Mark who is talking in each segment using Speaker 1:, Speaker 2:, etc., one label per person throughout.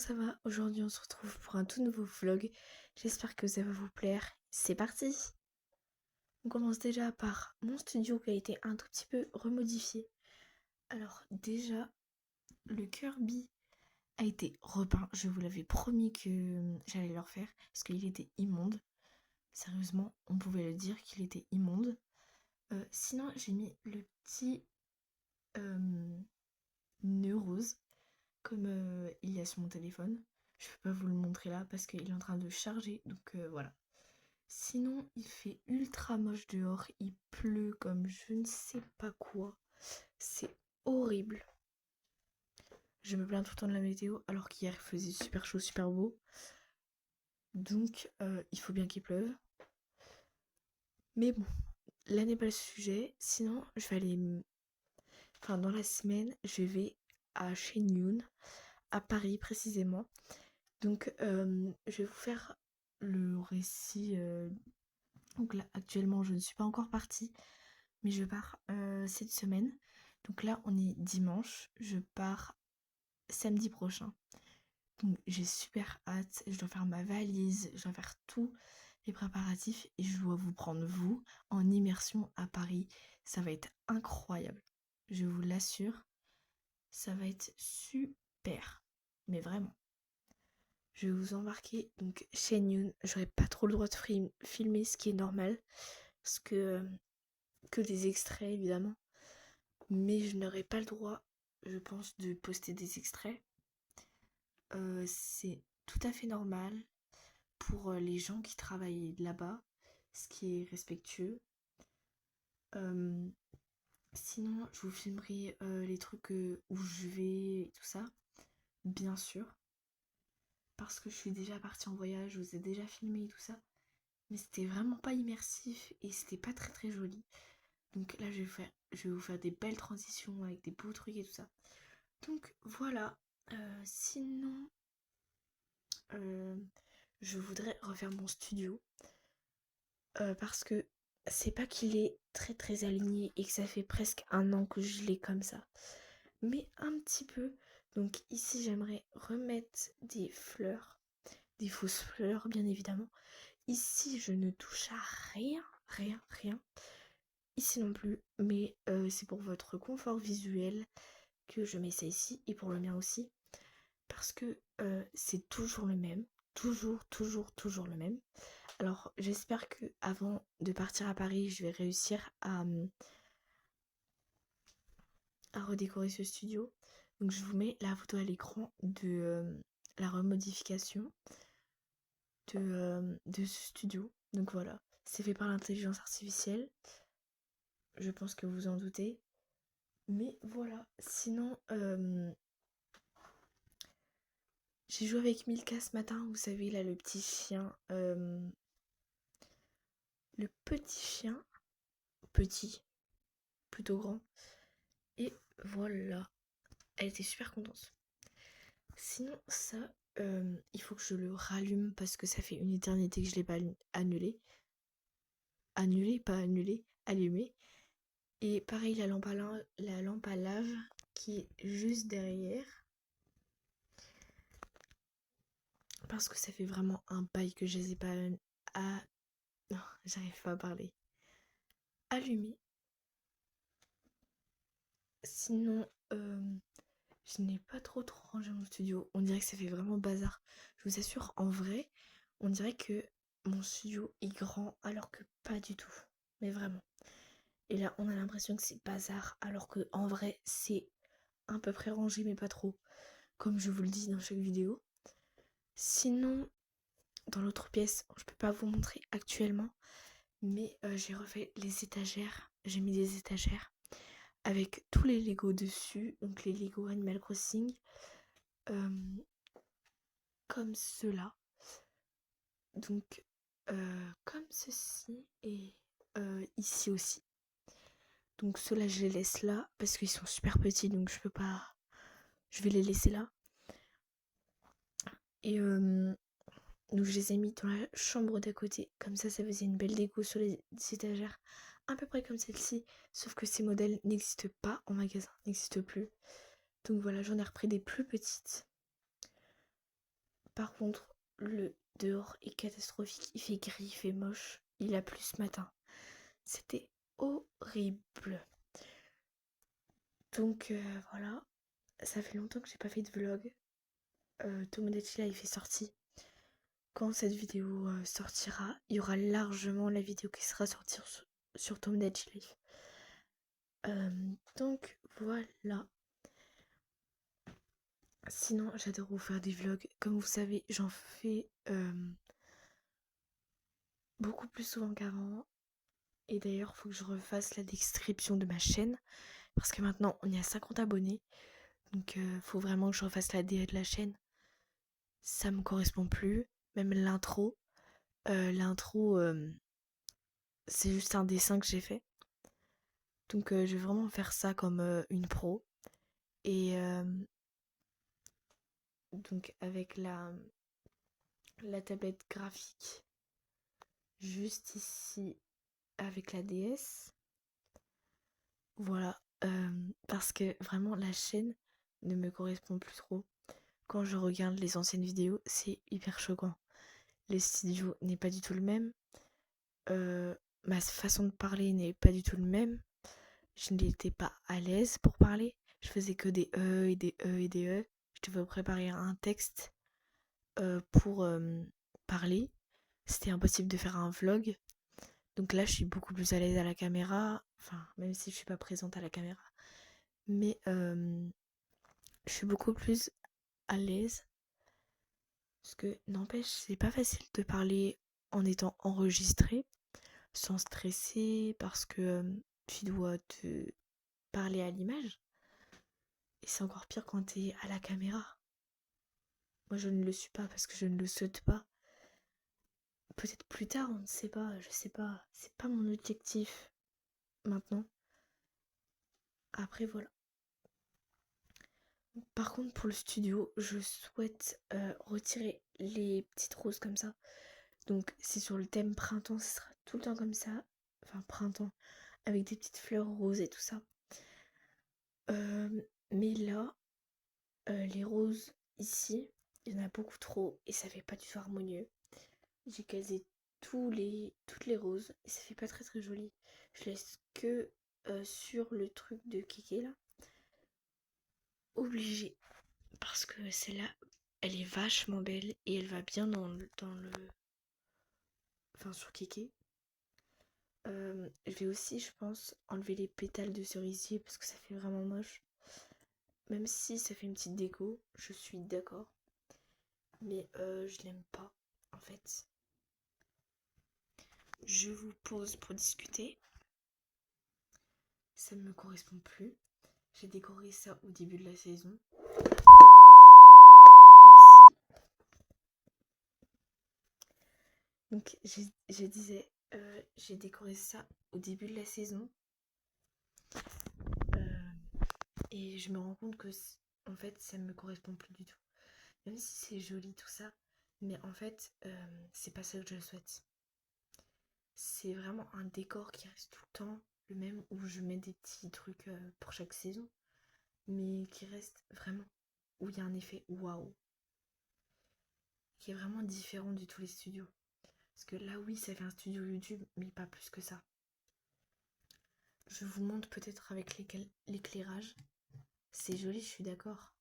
Speaker 1: ça va? Aujourd'hui on se retrouve pour un tout nouveau vlog. J'espère que ça va vous plaire. C'est parti! On commence déjà par mon studio qui a été un tout petit peu remodifié. Alors déjà, le Kirby a été repeint. Je vous l'avais promis que j'allais le refaire parce qu'il était immonde. Sérieusement, on pouvait le dire qu'il était immonde. Sinon, j'ai mis le petit nœud rose comme il y a sur mon téléphone. Je peux pas vous le montrer là parce qu'il est en train de charger, donc voilà. Sinon, il fait ultra moche dehors, il pleut comme je ne sais pas quoi. C'est horrible. Je me plains tout le temps de la météo alors qu'hier il faisait super chaud, super beau. Donc il faut bien qu'il pleuve. Mais bon, là n'est pas le sujet. Sinon, je vais aller... Enfin, dans la semaine, je vais à Shenyun, à Paris précisément. Donc, je vais vous faire le récit. Donc là, actuellement, je ne suis pas encore partie, mais je pars cette semaine. Donc là, on est dimanche. Je pars samedi prochain. Donc j'ai super hâte. Je dois faire ma valise, je dois faire tous les préparatifs et je dois vous prendre, vous, en immersion à Paris. Ça va être incroyable. Je vous l'assure, ça va être super. Mais vraiment. Je vais vous embarquer donc chez Shenyun. J'aurai pas trop le droit de filmer, ce qui est normal. Parce que des extraits évidemment. Mais je n'aurai pas le droit, je pense, de poster des extraits. C'est tout à fait normal pour les gens qui travaillent là-bas, ce qui est respectueux. Euh, Sinon, je vous filmerai les trucs où je vais et tout ça, bien sûr. Parce que je suis déjà partie en voyage, je vous ai déjà filmé et tout ça. Mais c'était vraiment pas immersif et c'était pas très très joli. Donc là, je vais vous faire des belles transitions avec des beaux trucs et tout ça. Donc voilà. Sinon, euh, je voudrais refaire mon studio. Parce que c'est pas qu'il est très très aligné et que ça fait presque un an que je l'ai comme ça. Mais un petit peu. Donc ici, j'aimerais remettre des fleurs. Des fausses fleurs, bien évidemment. Ici, je ne touche à rien, rien, rien. Ici non plus, mais c'est pour votre confort visuel que je mets ça ici et pour le mien aussi. Parce que c'est toujours le même. Toujours, toujours, toujours le même. Alors j'espère que avant de partir à Paris, je vais réussir à redécorer ce studio. Donc je vous mets la photo à l'écran de la remodification de ce studio. Donc voilà, c'est fait par l'intelligence artificielle. Je pense que vous en doutez. Mais voilà, sinon, j'ai joué avec Milka ce matin, vous savez, là, le petit chien. Le petit chien, petit, plutôt grand. Et voilà, elle était super contente. Sinon, ça, il faut que je le rallume parce que ça fait une éternité que je l'ai pas annulé. Annulé, pas annulé, allumé. Et pareil, la lampe à lave qui est juste derrière. Parce que ça fait vraiment un bail que je les ai pas à... Non, j'arrive pas à parler. Allumé. Sinon, je n'ai pas trop rangé mon studio. On dirait que ça fait vraiment bazar. Je vous assure, en vrai, on dirait que mon studio est grand alors que pas du tout. Mais vraiment. Et là, on a l'impression que c'est bazar alors que en vrai, c'est à peu près rangé mais pas trop. Comme je vous le dis dans chaque vidéo. Sinon, dans l'autre pièce, je peux pas vous montrer actuellement. Mais j'ai refait les étagères. J'ai mis des étagères avec tous les Lego dessus. Donc les Lego Animal Crossing. Comme cela. Donc comme ceci et ici aussi. Donc ceux-là je les laisse là parce qu'ils sont super petits donc je peux pas. Je vais les laisser là. Et donc je les ai mis dans la chambre d'à côté. Comme ça faisait une belle déco sur les étagères. À peu près comme celle-ci. Sauf que ces modèles n'existent pas en magasin. N'existent plus. Donc voilà, j'en ai repris des plus petites. Par contre, le dehors est catastrophique. Il fait gris, il fait moche. Il a plu ce matin. C'était horrible. Donc voilà. Ça fait longtemps que j'ai pas fait de vlog. Tomodachi Life est sorti. Quand cette vidéo sortira, il y aura largement la vidéo qui sera sortie sur Tomodachi Life. Donc voilà. Sinon, j'adore vous faire des vlogs. Comme vous savez, j'en fais beaucoup plus souvent qu'avant. Et d'ailleurs, il faut que je refasse la description de ma chaîne. Parce que maintenant, on est à 50 abonnés. Donc, faut vraiment que je refasse la DA de la chaîne. Ça me correspond plus. Même l'intro. L'intro, c'est juste un dessin que j'ai fait. Donc, je vais vraiment faire ça comme une pro. Et donc, avec la tablette graphique juste ici avec la DS. Voilà. Parce que vraiment, la chaîne ne me correspond plus trop. Quand je regarde les anciennes vidéos, c'est hyper choquant. Le studio n'est pas du tout le même. Ma façon de parler n'est pas du tout le même. Je n'étais pas à l'aise pour parler. Je faisais que des E et des E et des E. Je devais préparer un texte pour parler. C'était impossible de faire un vlog. Donc là, je suis beaucoup plus à l'aise à la caméra. Enfin, même si je suis pas présente à la caméra. Mais je suis beaucoup plus à l'aise. Parce que, n'empêche, c'est pas facile de parler en étant enregistré, sans stresser, parce que tu dois te parler à l'image. Et c'est encore pire quand t'es à la caméra. Moi, je ne le suis pas parce que je ne le souhaite pas. Peut-être plus tard, on ne sait pas, je sais pas. C'est pas mon objectif maintenant. Après, voilà. Par contre, pour le studio, je souhaite retirer les petites roses comme ça. Donc, c'est sur le thème printemps, ce sera tout le temps comme ça. Enfin, printemps, avec des petites fleurs roses et tout ça. Mais là, les roses ici, il y en a beaucoup trop et ça fait pas du tout harmonieux. J'ai casé toutes les roses et ça fait pas très très joli. Je laisse que sur le truc de Kéké là. Obligée. Parce que celle-là, elle est vachement belle et elle va bien dans le... Enfin, sur Kéké. Je vais aussi, je pense, enlever les pétales de cerisier parce que ça fait vraiment moche. Même si ça fait une petite déco, je suis d'accord. Mais je l'aime pas, en fait. Je vous pose pour discuter. Ça ne me correspond plus. J'ai décoré ça au début de la saison. Oupsie. Donc, je disais, j'ai décoré ça au début de la saison. Et je me rends compte que, en fait, ça ne me correspond plus du tout. Même si c'est joli tout ça, mais en fait, c'est pas ça que je souhaite. C'est vraiment un décor qui reste tout le temps le même, où je mets des petits trucs pour chaque saison, mais qui reste vraiment, où il y a un effet waouh, qui est vraiment différent de tous les studios. Parce que là, oui, ça fait un studio YouTube, mais pas plus que ça. Je vous montre peut-être avec l'éclairage. C'est joli, je suis d'accord.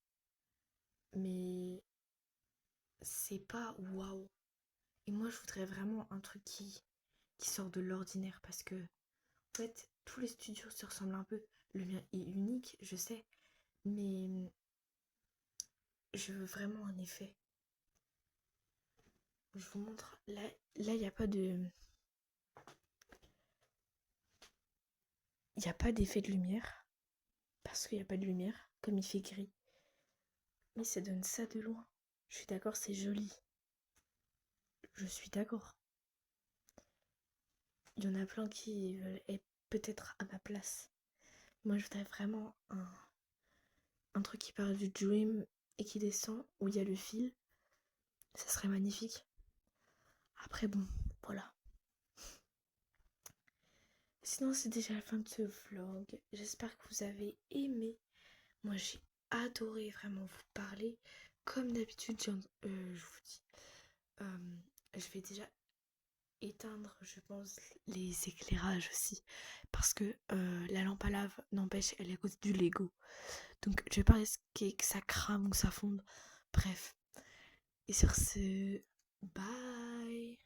Speaker 1: Mais c'est pas waouh. Et moi, je voudrais vraiment un truc qui sort de l'ordinaire parce que, en fait, tous les studios se ressemblent un peu. Le mien est unique, je sais, mais je veux vraiment un effet. Je vous montre. Là, il n'y a pas de. Il n'y a pas d'effet de lumière. Parce qu'il n'y a pas de lumière, comme il fait gris. Mais ça donne ça de loin. Je suis d'accord, c'est joli. Je suis d'accord. Il y en a plein qui veulent être peut-être à ma place. Moi, je voudrais vraiment un truc qui part du dream et qui descend, où il y a le fil. Ça serait magnifique. Après, bon, voilà. Sinon, c'est déjà la fin de ce vlog. J'espère que vous avez aimé. Moi, j'ai adoré vraiment vous parler. comme d'habitude, je vous dis, je vais déjà éteindre, je pense, les éclairages aussi. Parce que la lampe à lave, n'empêche, elle est à cause du Lego. Donc je vais pas risquer que ça crame ou ça fonde. Bref. Et sur ce, bye.